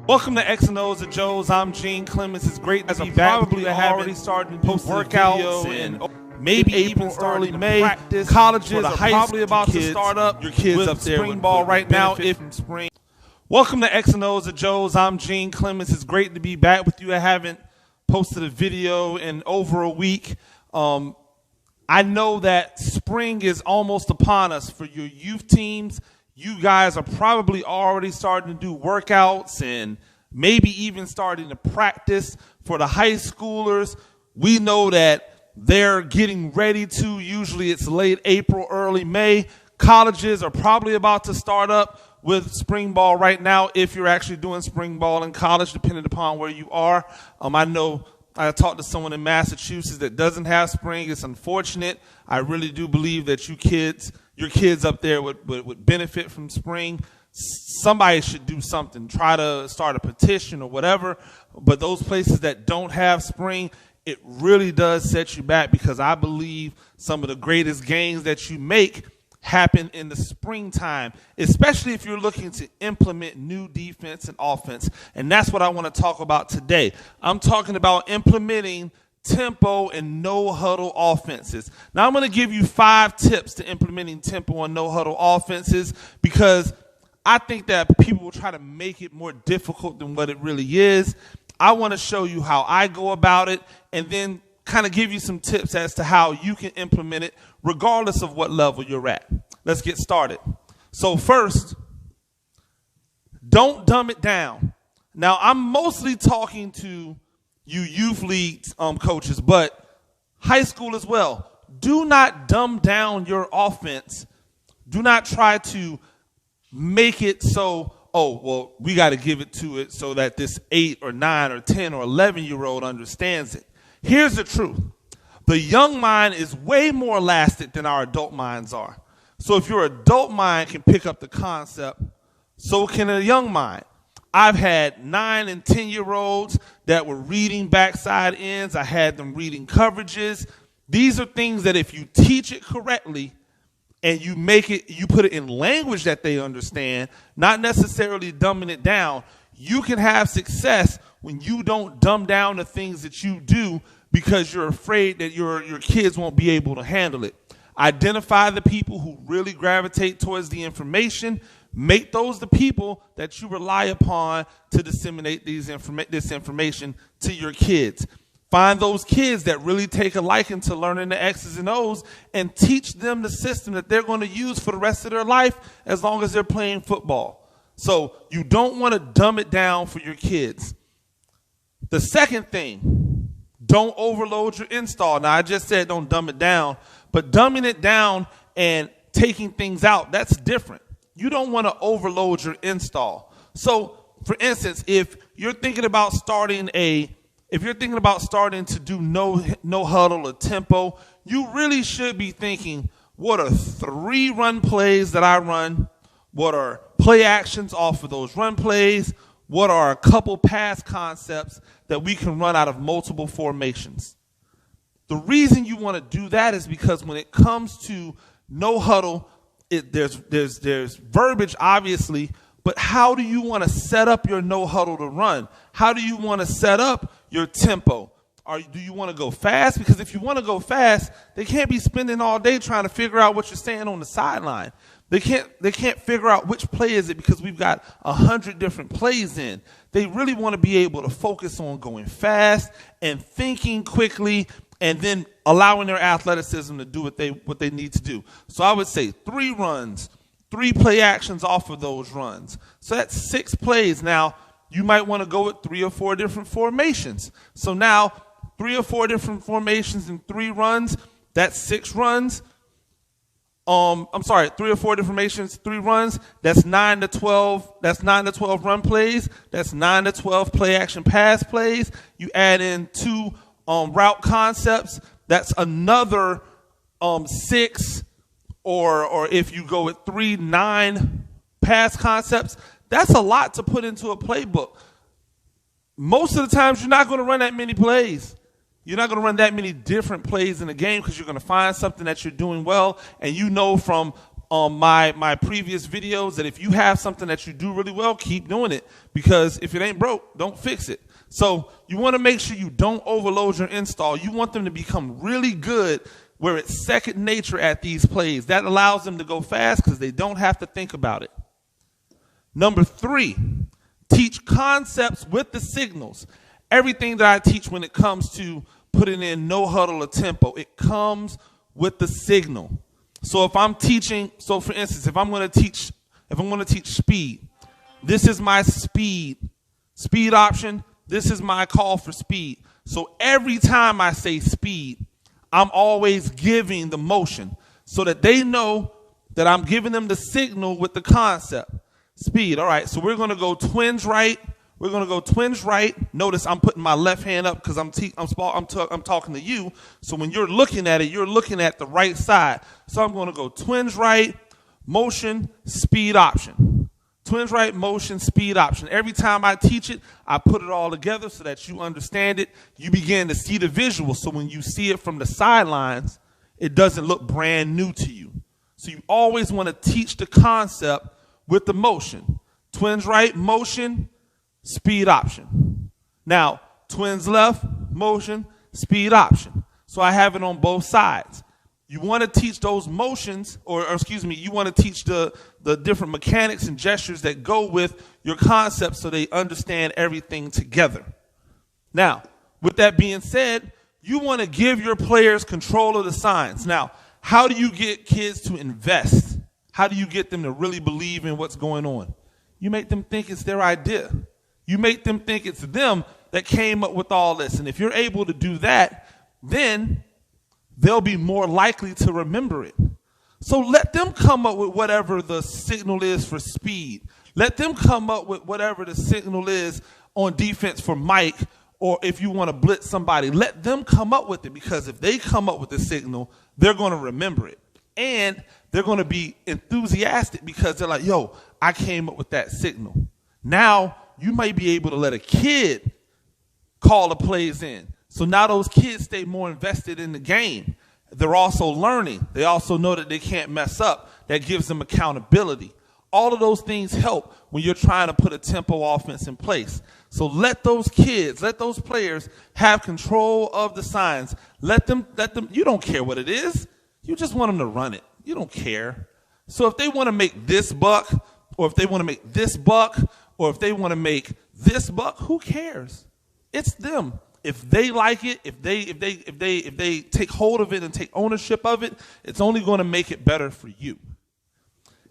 Welcome to X and O's and Joe's. I'm Gene Clemens. It's great to be back. Probably already starting to post workouts and maybe even early May. Practice. Colleges are probably about to start up. Your kids up there spring ball right now. If spring. Welcome to X and O's and Joe's. I'm Gene Clemens. It's great to be back with you. I haven't posted a video in over a week. I know that spring is almost upon us for your youth teams. You guys are probably already starting to do workouts and maybe even starting to practice. For the high schoolers, we know that they're getting ready to. Usually it's late April, early May. Colleges are probably about to start up with spring ball right now if you're actually doing spring ball in college, depending upon where you are. I know I talked to someone in Massachusetts that doesn't have spring. It's unfortunate. I really do believe that your kids up there would benefit from spring. Somebody should do something. Try to start a petition or whatever. But those places that don't have spring, it really does set you back, because I believe some of the greatest gains that you make happen in the springtime, especially if you're looking to implement new defense and offense. And that's what I want to talk about today. I'm talking about implementing tempo and no huddle offenses. Now, I'm going to give you 5 tips to implementing tempo and no huddle offenses, because I think that people will try to make it more difficult than what it really is. I want to show you how I go about it, and then kind of give you some tips as to how you can implement it regardless of what level you're at. Let's get started. So first, don't dumb it down. Now, I'm mostly talking to you youth league coaches, but high school as well. Do not dumb down your offense. Do not try to make it so, oh, well, we got to give it to it so that this 8 or 9 or 10 or 11-year-old understands it. Here's the truth. The young mind is way more elastic than our adult minds are. So if your adult mind can pick up the concept, so can a young mind. I've had 9 and 10-year-olds that were reading backside ends. I had them reading coverages. These are things that if you teach it correctly and you put it in language that they understand, not necessarily dumbing it down, you can have success when you don't dumb down the things that you do because you're afraid that your kids won't be able to handle it. Identify the people who really gravitate towards the information. Make those the people that you rely upon to disseminate this information to your kids. Find those kids that really take a liking to learning the X's and O's and teach them the system that they're going to use for the rest of their life as long as they're playing football. So you don't want to dumb it down for your kids. The second thing, don't overload your install. Now, I just said don't dumb it down, but dumbing it down and taking things out, that's different. You don't want to overload your install. So, for instance, if you're thinking about starting to do no huddle or tempo, you really should be thinking, what are 3 run plays that I run? What are play actions off of those run plays? What are a couple pass concepts that we can run out of multiple formations? The reason you want to do that is because when it comes to no huddle, there's verbiage, obviously, but how do you want to set up your no huddle to run? How do you want to set up your tempo? Do you want to go fast? Because if you want to go fast, they can't be spending all day trying to figure out what you're saying on the sideline. They can't figure out which play is it because we've got 100 different plays in. They really want to be able to focus on going fast and thinking quickly and then allowing their athleticism to do what they need to do. So I would say 3 runs, 3 play actions off of those runs. So that's 6 plays. Now, you might want to go with 3 or 4 different formations. So now 3 or 4 different formations and 3 runs, that's 6 runs. 3 or 4 different formations, 3 runs, that's 9 to 12. That's 9 to 12 run plays. That's 9 to 12 play action pass plays. You add in 2 route concepts. That's another 6, or if you go with 3, 9 pass concepts. That's a lot to put into a playbook. Most of the times, you're not going to run that many plays. You're not going to run that many different plays in a game because you're going to find something that you're doing well, and you know from my previous videos that if you have something that you do really well, keep doing it, because if it ain't broke, don't fix it. So you want to make sure you don't overload your install. You want them to become really good where it's second nature at these plays. That allows them to go fast because they don't have to think about it. Number 3, teach concepts with the signals. Everything that I teach when it comes to putting in no huddle or tempo, it comes with the signal. So if I'm teaching, so for instance, if I'm going to teach speed, this is my speed option. This is my call for speed. So every time I say speed, I'm always giving the motion so that they know that I'm giving them the signal with the concept. Speed. All right, so we're going to go twins right. We're going to go twins right. Notice I'm putting my left hand up because I'm talking to you. So when you're looking at it, you're looking at the right side. So I'm going to go twins right, motion, speed option. Twins right, motion, speed option. Every time I teach it, I put it all together so that you understand it. You begin to see the visual. So when you see it from the sidelines, it doesn't look brand new to you. So you always want to teach the concept with the motion. Twins right, motion, speed option. Now, twins left, motion, speed option. So I have it on both sides. You want to teach those motions, you want to teach the different mechanics and gestures that go with your concept so they understand everything together. Now, with that being said, you want to give your players control of the signs. Now, how do you get kids to invest? How do you get them to really believe in what's going on? You make them think it's their idea. You make them think it's them that came up with all this. And if you're able to do that, then they'll be more likely to remember it. So let them come up with whatever the signal is for speed. Let them come up with whatever the signal is on defense for Mike, or if you want to blitz somebody, let them come up with it, because if they come up with the signal, they're going to remember it. And they're going to be enthusiastic because they're like, yo, I came up with that signal. Now you might be able to let a kid call the plays in. So now those kids stay more invested in the game. They're also learning. They also know that they can't mess up. That gives them accountability. All of those things help when you're trying to put a tempo offense in place. So let those kids, let those players have control of the signs. Let them, you don't care what it is. You just want them to run it. You don't care. So if they want to make this buck, or if they want to make this buck, or if they want to make this buck, who cares? It's them. If they like it, if they take hold of it and take ownership of it, it's only going to make it better for you.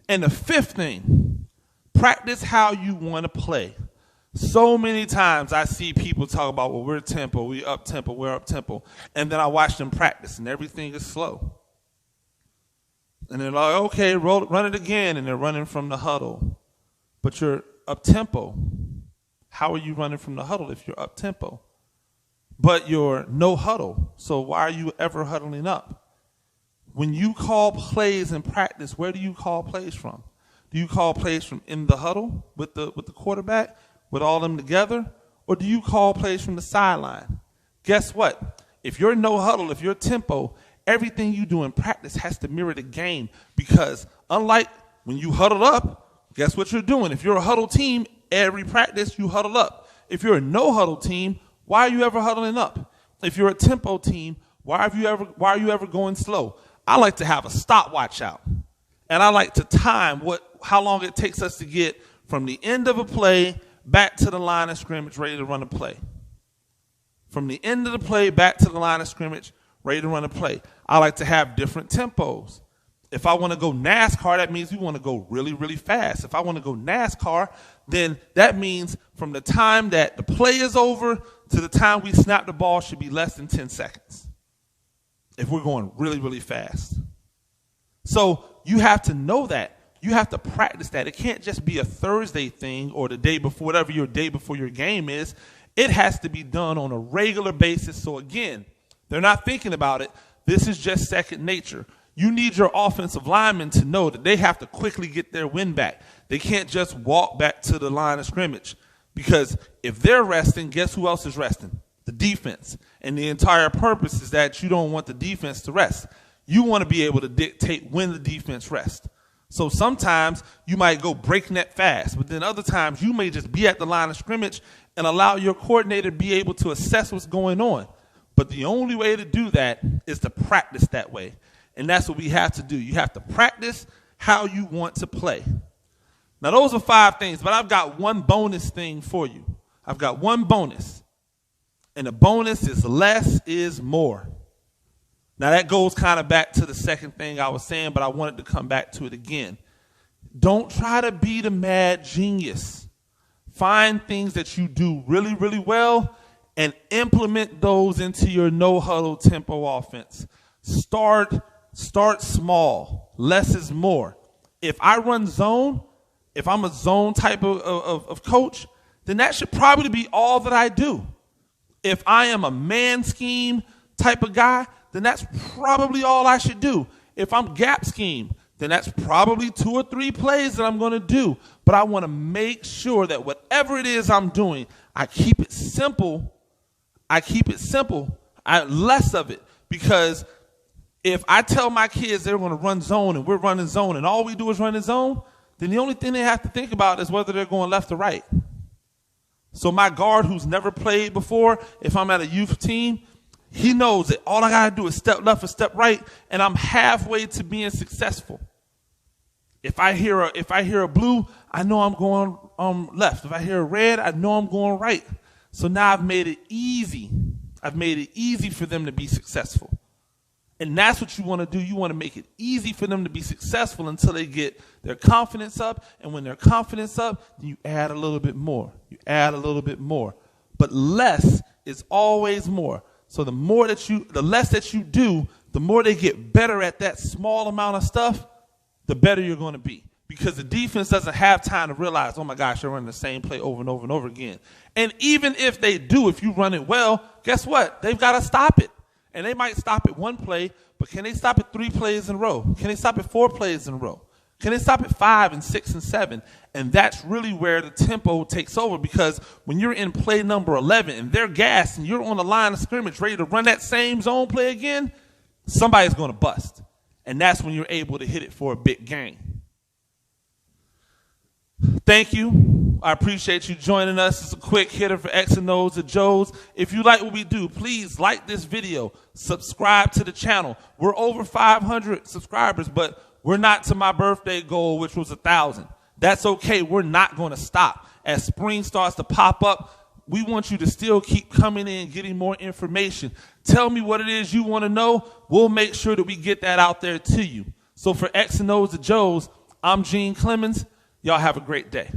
And the 5th thing, practice how you want to play. So many times I see people talk about, well, we're tempo, we're up tempo, and then I watch them practice and everything is slow. And they're like, okay, run it again, and they're running from the huddle. But you're up tempo. How are you running from the huddle if you're up tempo? But you're no huddle, so why are you ever huddling up? When you call plays in practice, where do you call plays from? Do you call plays from in the huddle with the quarterback, with all of them together? Or do you call plays from the sideline? Guess what? If you're no huddle, if you're tempo, everything you do in practice has to mirror the game, because unlike when you huddle up, guess what you're doing? If you're a huddle team, every practice you huddle up. If you're a no huddle team, why are you ever huddling up? If you're a tempo team, why are you ever going slow? I like to have a stopwatch out, and I like to time how long it takes us to get from the end of a play back to the line of scrimmage, ready to run a play. From the end of the play back to the line of scrimmage, ready to run a play. I like to have different tempos. If I want to go NASCAR, that means we want to go really, really fast. If I want to go NASCAR, then that means from the time that the play is over to the time we snap the ball should be less than 10 seconds. If we're going really, really fast. So you have to know that. You have to practice that. It can't just be a Thursday thing or the day before, whatever your day before your game is. It has to be done on a regular basis. So again, they're not thinking about it. This is just second nature. You need your offensive linemen to know that they have to quickly get their win back. They can't just walk back to the line of scrimmage, because if they're resting, guess who else is resting? The defense. And the entire purpose is that you don't want the defense to rest. You want to be able to dictate when the defense rests. So sometimes you might go breakneck fast, but then other times you may just be at the line of scrimmage and allow your coordinator to be able to assess what's going on. But the only way to do that is to practice that way. And that's what we have to do. You have to practice how you want to play. Now, those are 5 things, but I've got one bonus thing for you. I've got one bonus. And the bonus is less is more. Now, that goes kind of back to the second thing I was saying, but I wanted to come back to it again. Don't try to be the mad genius. Find things that you do really, really well and implement those into your no-huddle tempo offense. Start small. Less is more. If I run zone, if I'm a zone type of coach, then that should probably be all that I do. If I am a man scheme type of guy, then that's probably all I should do. If I'm gap scheme, then that's probably 2 or 3 plays that I'm going to do. But I want to make sure that whatever it is I'm doing, I keep it simple. Less of it. Because if I tell my kids they're going to run zone and we're running zone and all we do is run in zone, then the only thing they have to think about is whether they're going left or right. So my guard who's never played before, if I'm at a youth team, he knows that all I got to do is step left or step right, and I'm halfway to being successful. If I hear a blue, I know I'm going left. If I hear a red, I know I'm going right. So now I've made it easy. I've made it easy for them to be successful. And that's what you want to do. You want to make it easy for them to be successful until they get their confidence up. And when their confidence up, then you add a little bit more. You add a little bit more. But less is always more. So the less that you do, the more they get better at that small amount of stuff, the better you're going to be. Because the defense doesn't have time to realize, oh my gosh, they're running the same play over and over and over again. And even if they do, if you run it well, guess what? They've got to stop it. And they might stop at 1 play, but can they stop at 3 plays in a row? Can they stop at 4 plays in a row? Can they stop at 5 and 6 and 7? And that's really where the tempo takes over, because when you're in play number 11 and they're gassed and you're on the line of scrimmage ready to run that same zone play again, somebody's going to bust. And that's when you're able to hit it for a big gain. Thank you. I appreciate you joining us. It's a quick hitter for X and O's and Joe's. If you like what we do, please like this video. Subscribe to the channel. We're over 500 subscribers, but we're not to my birthday goal, which was 1,000. That's okay. We're not going to stop. As spring starts to pop up, we want you to still keep coming in, getting more information. Tell me what it is you want to know. We'll make sure that we get that out there to you. So for X and O's and Joe's, I'm Gene Clemens. Y'all have a great day.